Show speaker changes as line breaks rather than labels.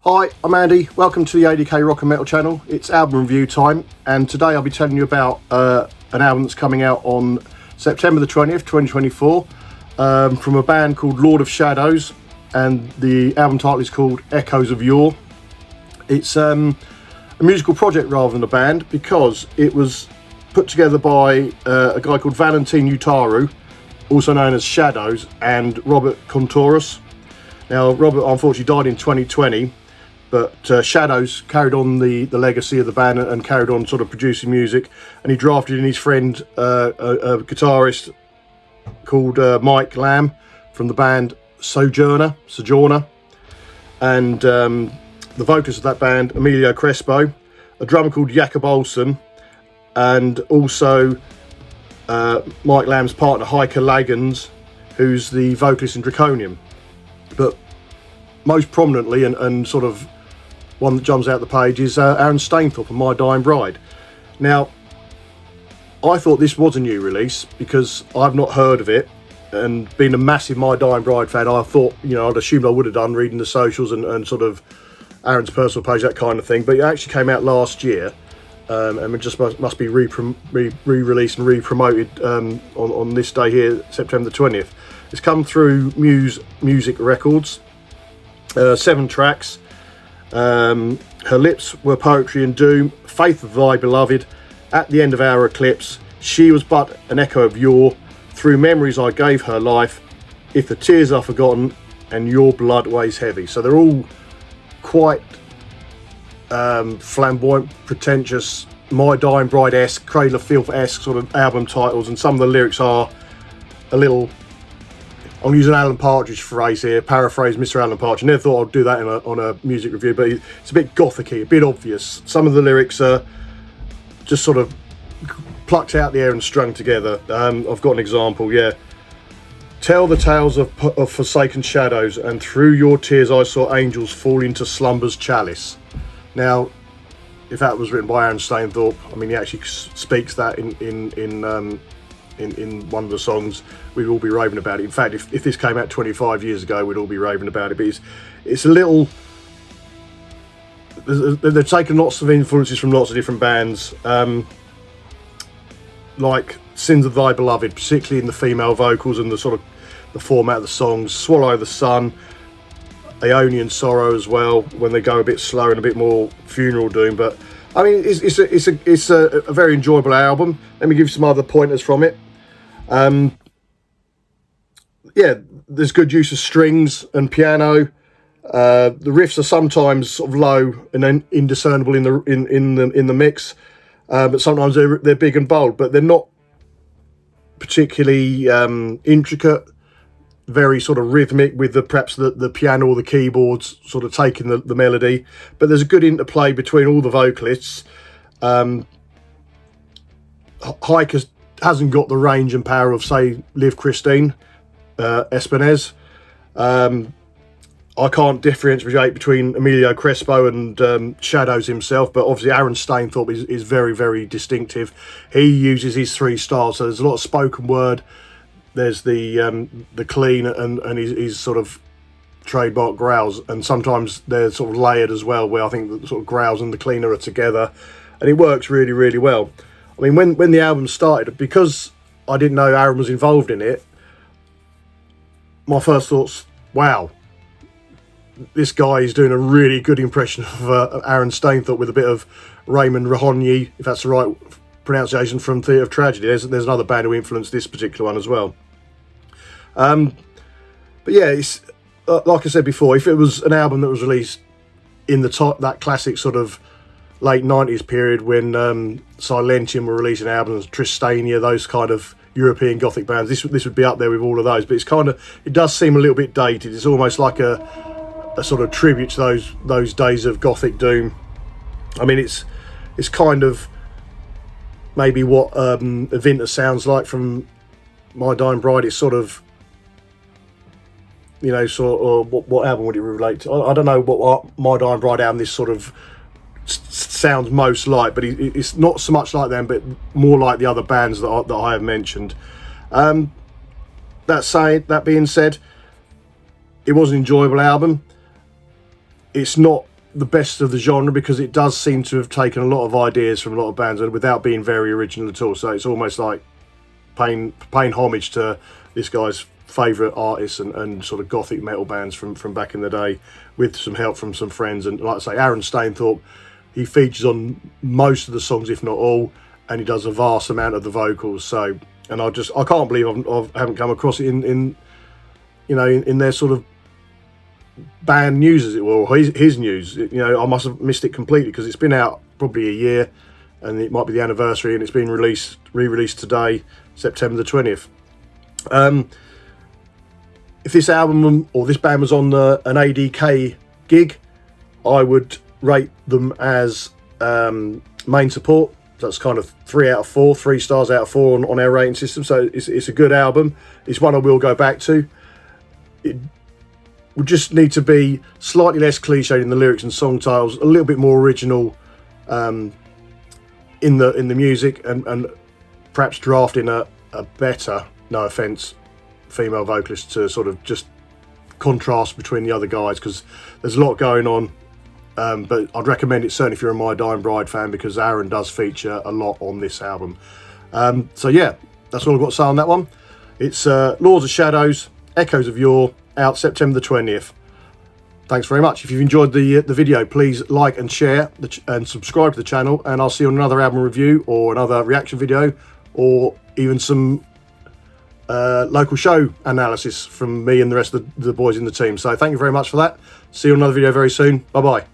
Hi, I'm Andy. Welcome to the A.D.K Rock and Metal channel. It's album review time, and today I'll be telling you about an album that's coming out on September the 20th, 2024, from a band called Lord of Shadows, and the album title is called Echoes of Yore. It's a musical project rather than a band, because it was put together by a guy called Valentin Utaru, also known as Shadows, and Robert Contouras. Now, Robert unfortunately died in 2020, but Shadows carried on the legacy of the band and carried on sort of producing music, and he drafted in his friend, a guitarist called Mike Lamb from the band Sojourner, and the vocalist of that band, Emilio Crespo, a drummer called Jakob Olsen, and also Mike Lamb's partner Heike Lagens, who's the vocalist in Draconium. But most prominently and sort of one that jumps out the page is Aaron Stainthorpe and My Dying Bride. Now, I thought this was a new release because I've not heard of it, and being a massive My Dying Bride fan, I thought, I'd assumed I would have done, reading the socials and sort of Aaron's personal page, that kind of thing. But it actually came out last year, and it just must be re-released and re-promoted on this day here, September the 20th. It's come through Muse Music Records, 7 tracks. Her Lips Were Poetry and Doom, Faith of Thy Beloved, At the End of Our Eclipse, She Was But an Echo of Yore, Through Memories I Gave Her Life, If the Tears Are Forgotten, and Your Blood Weighs Heavy. So they're all quite flamboyant, pretentious, My Dying Bride-esque, Cradle of Filth-esque sort of album titles, and some of the lyrics are a little... I'm using Alan Partridge phrase here, paraphrase Mr. Alan Partridge. I never thought I'd do that on a music review, but it's a bit gothic-y, a bit obvious. Some of the lyrics are just sort of plucked out the air and strung together. I've got an example, yeah. Tell the tales of forsaken shadows, and through your tears I saw angels fall into slumber's chalice. Now, if that was written by Aaron Stainthorpe, I mean, he actually speaks that in one of the songs. We'd all be raving about it. In fact, if this came out 25 years ago, we'd all be raving about it. But it's a little... They've taken lots of influences from lots of different bands, like Sins of Thy Beloved, particularly in the female vocals and the sort of the format of the songs. Swallow the Sun, Aeonian Sorrow as well, when they go a bit slower and a bit more funeral doom. But I mean, it's a very enjoyable album. Let me give you some other pointers from it. Yeah, there's good use of strings and piano. The riffs are sometimes sort of low and then indiscernible in the mix, but sometimes they're big and bold. But they're not particularly intricate. Very sort of rhythmic, with perhaps the piano or the keyboards sort of taking the melody. But there's a good interplay between all the vocalists. Heike hasn't got the range and power of, say, Liv Christine Espenez. I can't differentiate between Emilio Crespo and Shadows himself, but obviously Aaron Stainthorpe is very, very distinctive. He uses his 3 styles, so there's a lot of spoken word. There's the clean and his sort of trademark growls, and sometimes they're sort of layered as well, where I think the sort of growls and the cleaner are together, and it works really, really well. I mean, when the album started, because I didn't know Aaron was involved in it, my first thoughts, wow, this guy is doing a really good impression of Aaron Stainthorpe with a bit of Raymond Rahonyi, if that's the right pronunciation, from Theatre of Tragedy. There's another band who influenced this particular one as well. But yeah, it's like I said before, if it was an album that was released in that classic sort of late 90s period when Silentium were releasing albums, Tristania, those kind of European Gothic bands, this would be up there with all of those. But it does seem a little bit dated. It's almost like a sort of tribute to those days of Gothic doom. I mean, it's kind of maybe what Avinta sounds like from My Dying Bride. It's sort of, what album would it relate to? I don't know what My Dying Bride album this sort of sounds most like, but it's not so much like them, but more like the other bands that I have mentioned. That being said, it was an enjoyable album. It's not the best of the genre, because it does seem to have taken a lot of ideas from a lot of bands and without being very original at all. So it's almost like paying homage to this guy's favourite artists and sort of gothic metal bands from back in the day, with some help from some friends. And like I say, Aaron Stainthorpe, he features on most of the songs, if not all, and he does a vast amount of the vocals. So, and I can't believe I haven't come across it in their sort of band news, as it were, or his news. I must have missed it completely, because it's been out probably a year, and it might be the anniversary, and it's been re-released today, September the 20th. If this album or this band was on an ADK gig, I would rate them as main support. That's kind of 3 out of 4, 3 stars out of 4 on our rating system. So it's a good album. It's one I will go back to. It would just need to be slightly less cliched in the lyrics and song titles, a little bit more original in the music, and perhaps drafting a better, no offence, female vocalist to sort of just contrast between the other guys, because there's a lot going on. But I'd recommend it certainly if you're a My Dying Bride fan, because Aaron does feature a lot on this album. So yeah, that's all I've got to say on that one. It's Lords of Shadows, Echoes of Yore, out September the 20th. Thanks very much. If you've enjoyed the video, please like and share and subscribe to the channel, and I'll see you on another album review or another reaction video, or even some local show analysis from me and the rest of the boys in the team. So thank you very much for that. See you on another video very soon. Bye bye.